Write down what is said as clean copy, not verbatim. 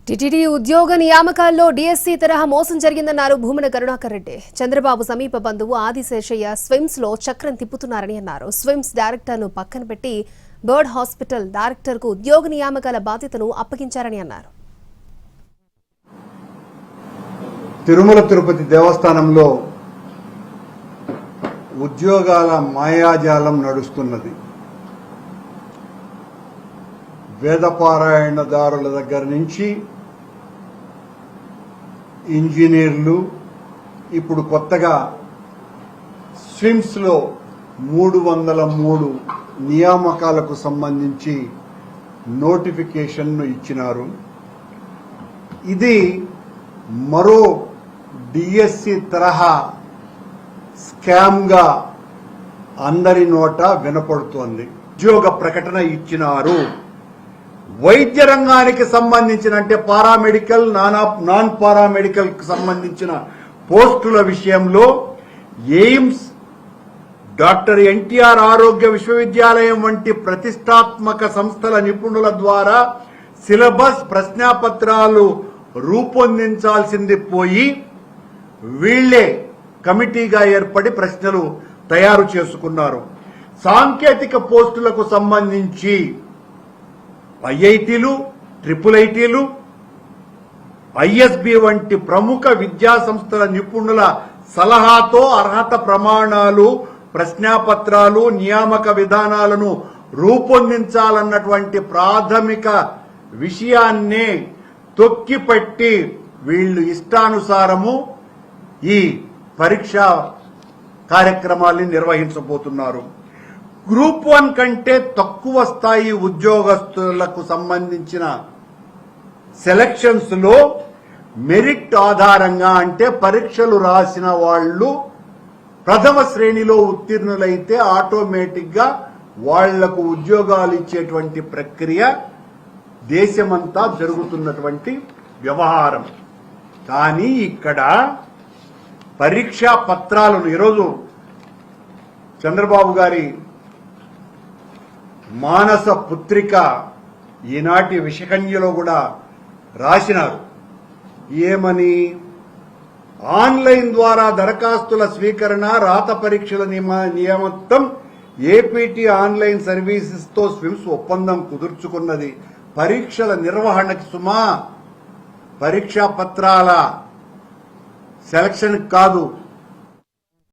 TTD ఉద్యోగ నియామకాల్లో DSC తరహా మోసం జరిగిందన్నారు భూమన కరుణాకర్ రెడ్డి. చంద్రబాబు సమీప బంధువు ఆదిశేషయ్య స్విమ్స్ లో చక్రం తిప్పుతున్నారని అన్నారు. స్విమ్స్ డైరెక్టర్ను పక్కన పెట్టి బర్డ్ హాస్పిటల్ డైరెక్టర్కు ఉద్యోగ నియామకాల బాధ్యతను అప్పగించారని అన్నారు. తిరుమల తిరుపతి దేవస్థానంలో ఉద్యోగాల మాయాజాలం నడుస్తున్నది. వేదపారాయణదారుల దగ్గర నుంచి ఇంజనీర్లు, ఇప్పుడు కొత్తగా స్విమ్స్ లో 303 నియామకాలకు సంబంధించి నోటిఫికేషన్ను ఇచ్చినారు. ఇది మరో డిఎస్సి తరహా స్కామ్ గా అందరి నోట వినపడుతోంది. ఉద్యోగ ప్రకటన ఇచ్చినారు. వైద్య రంగానికి సంబంధించిన అంటే పారామెడికల్, నాన్ పారామెడికల్ కు సంబంధించిన పోస్టుల విషయంలో ఎయిమ్స్, డాక్టర్ ఎన్టీఆర్ ఆరోగ్య విశ్వవిద్యాలయం వంటి ప్రతిష్టాత్మక సంస్థల నిపుణుల ద్వారా సిలబస్, ప్రశ్నాపత్రాలు రూపొందించాల్సింది పోయి వీళ్లే కమిటీగా ఏర్పడి ప్రశ్నలు తయారు చేసుకున్నారు. సాంకేతిక పోస్టులకు సంబంధించి ఐఐటీలు, ట్రిపుల్ ఐటీలు, ఐఎస్బి వంటి ప్రముఖ విద్యా సంస్థల నిపుణుల సలహాతో అర్హత ప్రమాణాలు, ప్రశ్నాపత్రాలు, నియామక విధానాలను రూపొందించాలన్నటువంటి ప్రాథమిక విషయాన్నే తొక్కిపట్టి వీళ్లు ఇష్టానుసారము ఈ పరీక్షా కార్యక్రమాల్ని నిర్వహించబోతున్నారు. గ్రూప్ 1 కంటే తక్కువ స్థాయి ఉద్యోగస్తులకు సంబంధించిన సెలక్షన్స్ లో మెరిట్ ఆధారంగా అంటే పరీక్షలు రాసిన వాళ్లు ప్రథమ శ్రేణిలో ఉత్తీర్ణులైతే ఆటోమేటిక్ గా వాళ్లకు ఉద్యోగాలు ఇచ్చేటువంటి ప్రక్రియ దేశమంతా జరుగుతున్నటువంటి వ్యవహారం. కానీ ఇక్కడ పరీక్షా పత్రాలను ఈరోజు చంద్రబాబు గారి మానస పుత్రిక ఈనాటి విషకన్యలో కూడా రాసినారు. ఏమని? ఆన్లైన్ ద్వారా దరఖాస్తుల స్వీకరణ, రాత పరీక్షల నియమత్వం ఏపీటీ ఆన్లైన్ సర్వీసెస్ తో స్విమ్స్ ఒప్పందం కుదుర్చుకున్నది. పరీక్షల నిర్వహణకి సుమా, పరీక్షా పత్రాల సెలక్షన్ కాదు.